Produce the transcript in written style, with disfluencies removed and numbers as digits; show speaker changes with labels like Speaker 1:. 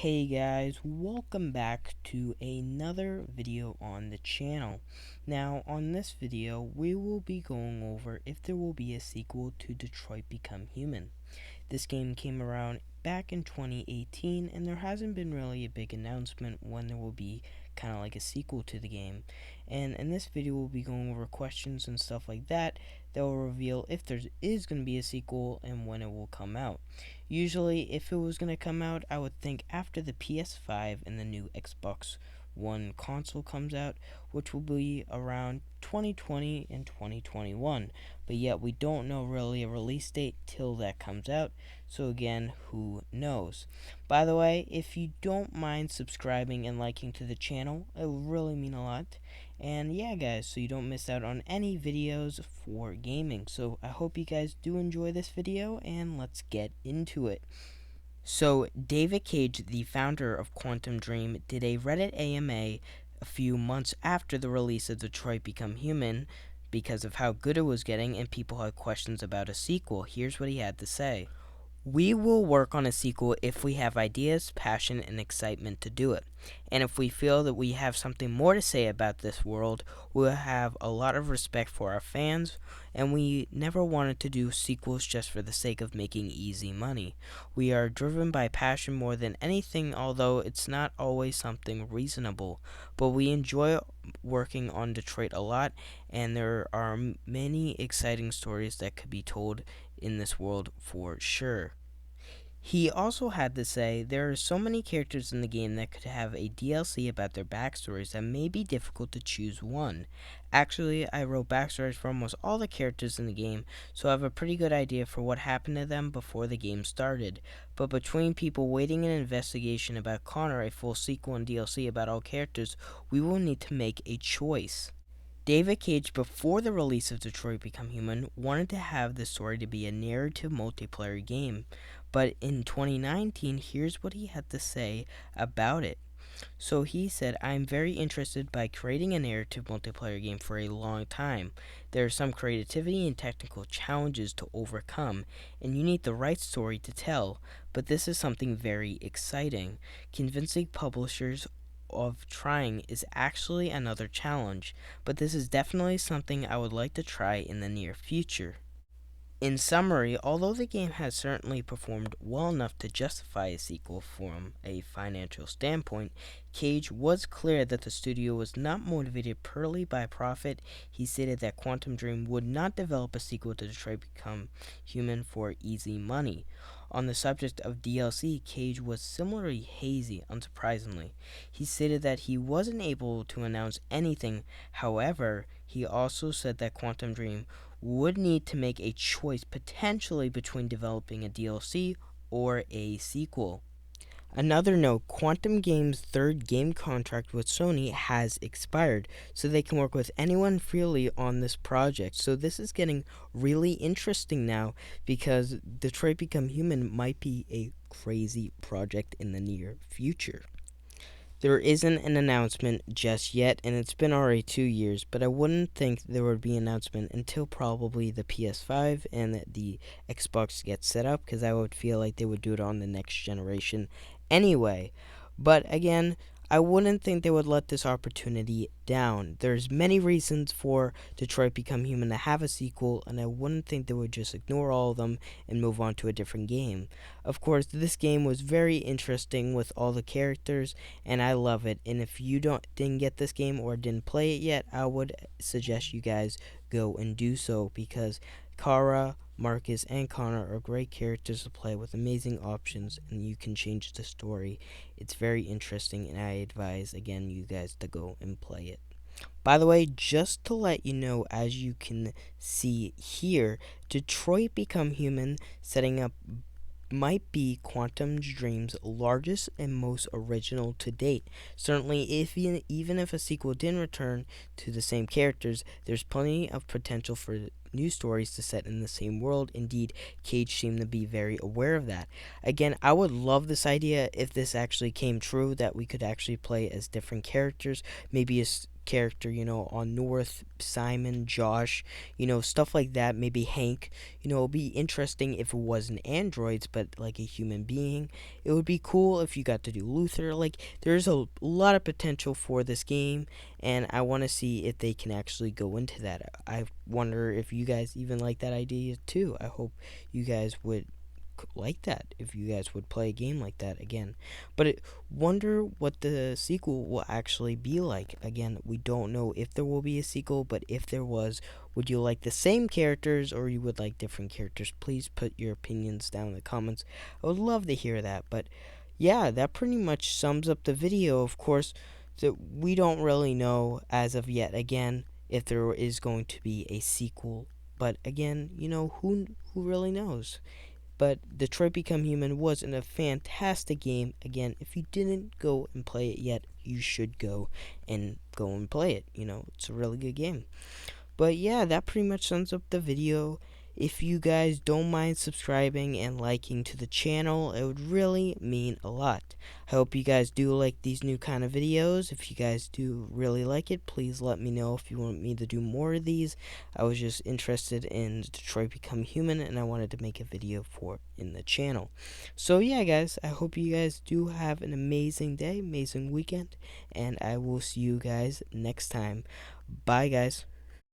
Speaker 1: Hey guys, welcome back to another video on the channel. Now on this video we will be going over if there will be a sequel to Detroit Become Human. This game came around back in 2018 and there hasn't been really a big announcement when there will be kind of like a sequel to the game. And in this video we'll be going over questions and stuff like that that will reveal if there is going to be a sequel and when it will come out. Usually if it was going to come out, I would think after the PS5 and the new Xbox One console comes out, which will be around 2020 and 2021. But yet we don't know really a release date till that comes out, so again, who knows. By the way, if you don't mind subscribing and liking to the channel, it would really mean a lot. And yeah guys, so you don't miss out on any videos for gaming. So I hope you guys do enjoy this video and let's get into it. So David Cage, the founder of Quantum Dream, did a Reddit AMA a few months after the release of Detroit Become Human because of how good it was getting and people had questions about a sequel. Here's what he had to say. We will work on a sequel if we have ideas, passion, and excitement to do it. And if we feel that we have something more to say about this world, we'll have a lot of respect for our fans, and we never wanted to do sequels just for the sake of making easy money. We are driven by passion more than anything, although it's not always something reasonable. But we enjoy working on Detroit a lot, and there are many exciting stories that could be told in this world for sure. He also had to say there are so many characters in the game that could have a DLC about their backstories that may be difficult to choose one. Actually, I wrote backstories for almost all the characters in the game, so I have a pretty good idea for what happened to them before the game started. But between people waiting an investigation about Connor, a full sequel and DLC about all characters, we will need to make a choice. David Cage, before the release of Detroit Become Human, wanted to have the story to be a narrative multiplayer game, but in 2019, here's what he had to say about it. So he said, I'm very interested by creating a narrative multiplayer game for a long time. There are some creativity and technical challenges to overcome, and you need the right story to tell, but this is something very exciting. Convincing publishers of trying is actually another challenge, but this is definitely something I would like to try in the near future. In summary, although the game has certainly performed well enough to justify a sequel from a financial standpoint, Cage was clear that the studio was not motivated purely by profit. He stated that Quantum Dream would not develop a sequel to Detroit Become Human for easy money. On the subject of DLC, Cage was similarly hazy, unsurprisingly. He stated that he wasn't able to announce anything. However, he also said that Quantum Dream would need to make a choice potentially between developing a DLC or a sequel. Another note, Quantum Game's third game contract with Sony has expired, so they can work with anyone freely on this project. So this is getting really interesting now because Detroit Become Human might be a crazy project in the near future. There isn't an announcement just yet, and it's been already 2 years, but I wouldn't think there would be an announcement until probably the PS5 and the Xbox gets set up, because I would feel like they would do it on the next generation anyway. But again, I wouldn't think they would let this opportunity down. There's many reasons for Detroit Become Human to have a sequel, and I wouldn't think they would just ignore all of them and move on to a different game. Of course, this game was very interesting with all the characters, and I love it. And if you didn't get this game or didn't play it yet, I would suggest you guys go and do so, because Kara, Marcus, and Connor are great characters to play with amazing options, and you can change the story. It's very interesting, and I advise, again, you guys to go and play it. By the way, just to let you know, as you can see here, Detroit Become Human setting up might be Quantum Dream's largest and most original to date. Certainly, even if a sequel didn't return to the same characters, there's plenty of potential for new stories to set in the same world. Indeed, Cage seemed to be very aware of that. Again, I would love this idea if this actually came true, that we could actually play as different characters, maybe character, on North, Simon, Josh, stuff like that, maybe Hank. It'd be interesting if it wasn't androids, but like a human being. It would be cool if you got to do Luther. Like, there's a lot of potential for this game, and I want to see if they can actually go into that. I wonder if you guys even like that idea too. I hope you guys would like that, if you guys would play a game like that again. But wonder what the sequel will actually be like. Again, we don't know if there will be a sequel, but if there was, would you like the same characters or you would like different characters? Please put your opinions down in the comments. I would love to hear that. But yeah, that pretty much sums up the video. Of course, that we don't really know as of yet, again, if there is going to be a sequel. But again, who really knows? But Detroit Become Human was a fantastic game. Again, if you didn't go and play it yet, you should go and play it. It's a really good game. But yeah, that pretty much sums up the video. If you guys don't mind subscribing and liking to the channel, it would really mean a lot. I hope you guys do like these new kind of videos. If you guys do really like it, please let me know if you want me to do more of these. I was just interested in Detroit Become Human, and I wanted to make a video for it in the channel. So yeah, guys, I hope you guys do have an amazing day, amazing weekend, and I will see you guys next time. Bye, guys.